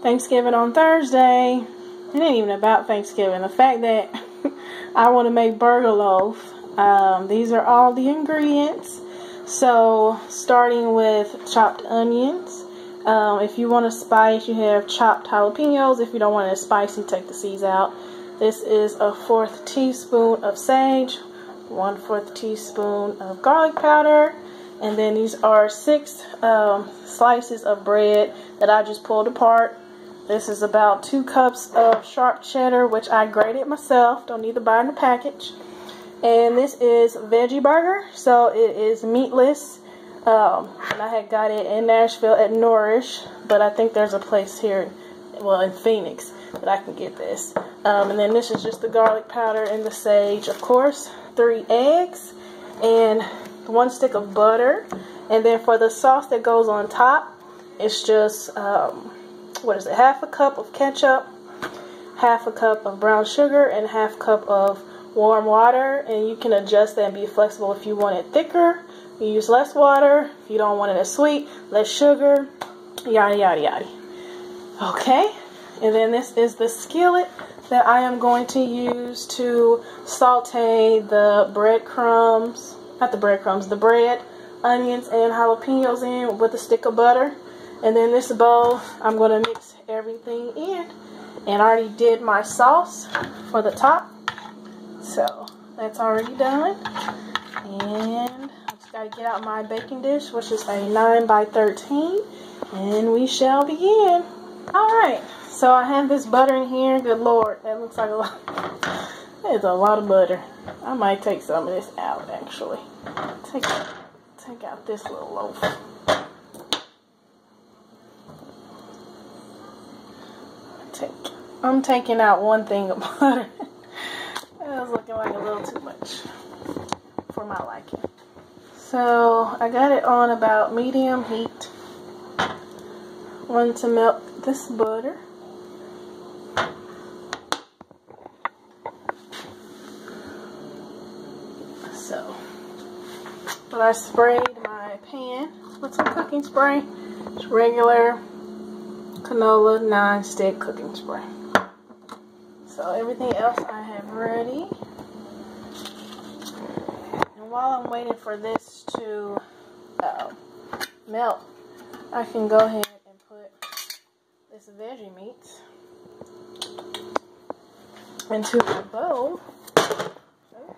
Thanksgiving on Thursday. It ain't even about Thanksgiving. The fact that I want to make burger loaf. These are all the ingredients. So, starting with chopped onions. If you want to spice, you have chopped jalapenos. If you don't want it spicy, take the seeds out. This is a 1/4 teaspoon of sage, 1/4 teaspoon of garlic powder, and then these are 6 slices of bread that I just pulled apart. This is about 2 cups of sharp cheddar, which I grated myself. Don't need to buy in the package. And this is veggie burger, so it is meatless. And I had got it in Nashville at Nourish, but I think there's a place here, well, in Phoenix, that I can get this. And then this is just the garlic powder and the sage, of course. 3 eggs and 1 stick of butter. And then for the sauce that goes on top, it's just, what is it, 1/2 cup of ketchup, 1/2 cup of brown sugar, and 1/2 cup of warm water. And you can adjust that and be flexible if you want it thicker. You use less water. If you don't want it as sweet, less sugar, yada yada yada. Okay, and then this is the skillet that I am going to use to saute the breadcrumbs, not the breadcrumbs, the bread, onions, and jalapenos in with a stick of butter. And then this bowl, I'm going to mix everything in. And I already did my sauce for the top, so that's already done. And got to get out my baking dish, which is a 9 by 13, and we shall begin. Alright, so I have this butter in here. Good Lord, that looks like a lot. There's a lot of butter. I might take some of this out, actually. Take out this little loaf. I'm taking out 1 thing of butter. That was looking like a little too much for my liking. So I got it on about medium heat. Want to melt this butter. So, but I sprayed my pan with some cooking spray. It's regular canola non-stick cooking spray. So everything else I have ready. While I'm waiting for this to melt, I can go ahead and put this veggie meat into my bowl. Oops.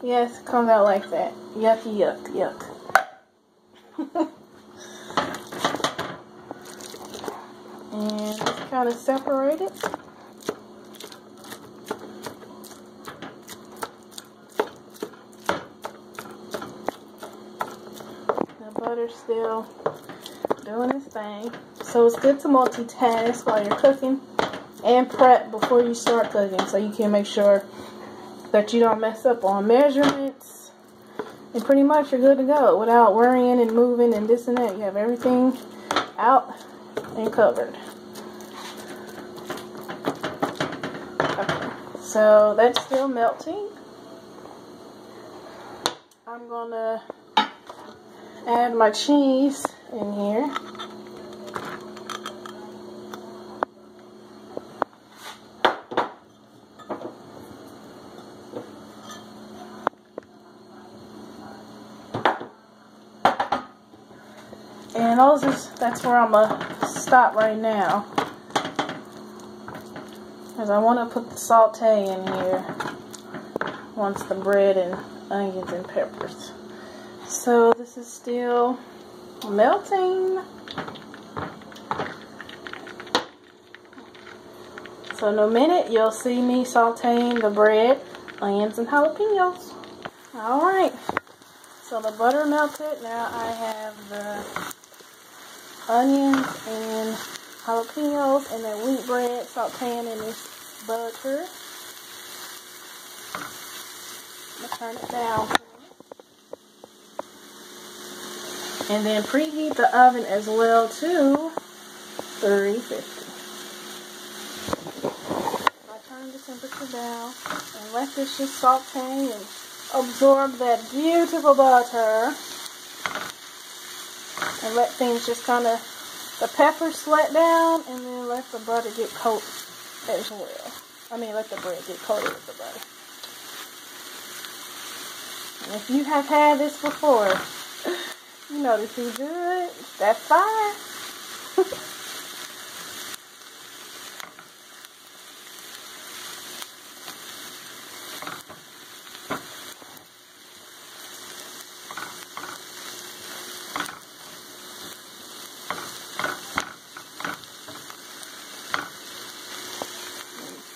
Yes, it comes out like that. Yucky, yuck, yuck. And just kind of separate it. Butter's still doing its thing. So it's good to multitask while you're cooking and prep before you start cooking, so you can make sure that you don't mess up on measurements. And pretty much you're good to go without worrying and moving and this and that. You have everything out and covered. Okay. So that's still melting. I'm gonna add my cheese in here. And that's where I'm going to stop right now, because I want to put the saute in here once the bread and onions and peppers. So this is still melting. So in a minute you'll see me sauteing the bread, onions, and jalapenos. Alright, so the butter melted. Now I have the onions and jalapenos and the wheat bread sauteing in this butter. I'm going to turn it down. And then preheat the oven as well to 350. I turn the temperature down and let this just saute and absorb that beautiful butter. And let things just kind of the pepper sweat down, and then let the butter get coated as well. I mean, let the bread get coated with the butter. And if you have had this before, you know this is good. That's fine.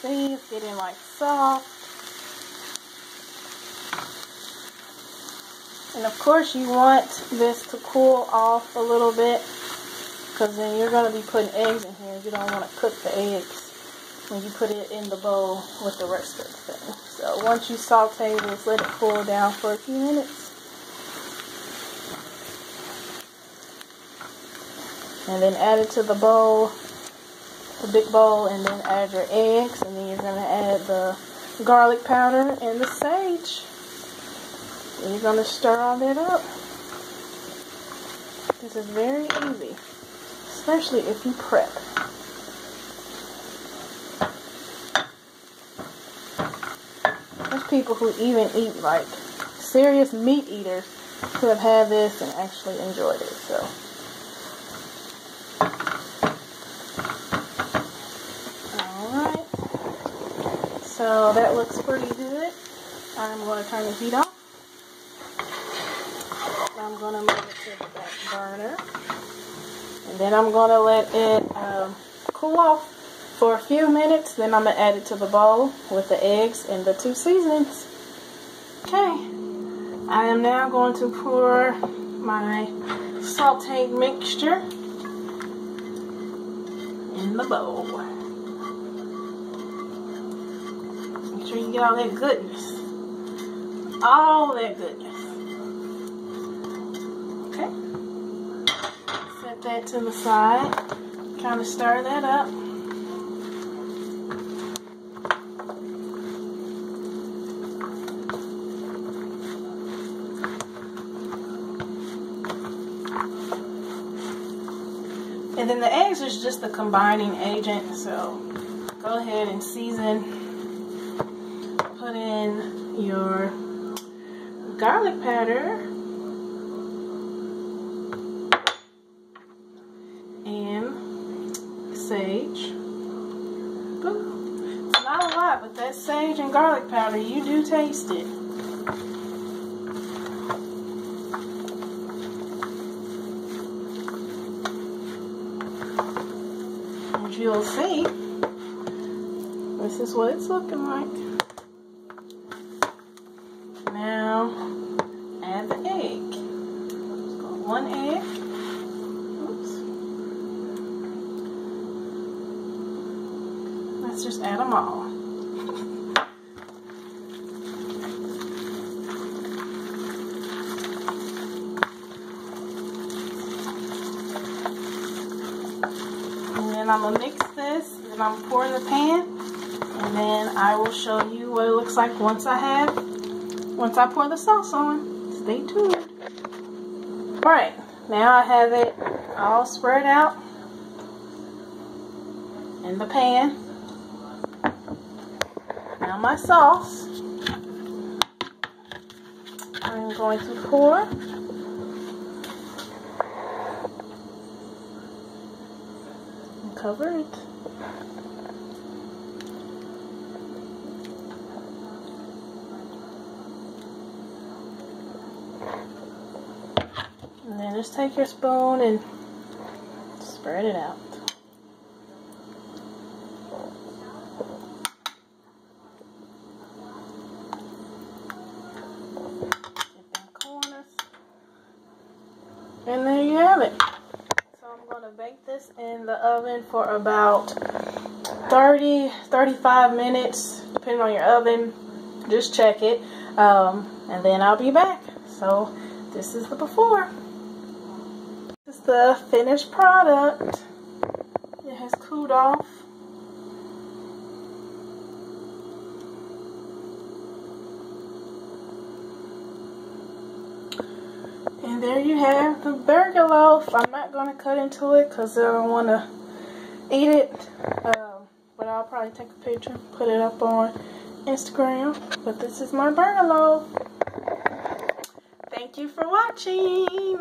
See, it's getting like soft. And of course you want this to cool off a little bit, because then you're going to be putting eggs in here. You don't want to cook the eggs when you put it in the bowl with the rest of the thing. So once you saute this, let it cool down for a few minutes. And then add it to the bowl, the big bowl, and then add your eggs. And then you're going to add the garlic powder and the sage. And you're going to stir all that up. This is very easy, especially if you prep. There's people who even eat, like serious meat eaters, who have had this and actually enjoyed it. So alright, so that looks pretty good. I'm going to turn the heat off. I'm going to move it to the back burner, and then I'm going to let it cool off for a few minutes. Then I'm going to add it to the bowl with the eggs and the 2 seasonings. Okay, I am now going to pour my sauteed mixture in the bowl. Make sure you get all that goodness. All that goodness. Okay. Set that to the side. Kind of stir that up. And then the eggs is just the combining agent, so go ahead and season. Put in your garlic powder and sage. Ooh, it's not a lot, but that sage and garlic powder, you do taste it. As you'll see, this is what it's looking like. Now, add the egg. Just got 1 egg. Oops. Let's just add them all. And then I'm going to mix this, and I'm pouring the pan, and then I will show you what it looks like once I pour the sauce on. Stay tuned. Alright, now I have it all spread out in the pan. Now my sauce, I'm going to pour. And cover it. And then just take your spoon and spread it out. Get them corners. And there you have it. So I'm going to bake this in the oven for about 30-35 minutes, depending on your oven. Just check it. And then I'll be back. So this is the before. This is the finished product. It has cooled off. And there you have the burger loaf. I'm not going to cut into it because I don't want to eat it. But I'll probably take a picture, put it up on Instagram. But this is my burger loaf. Thank you for watching.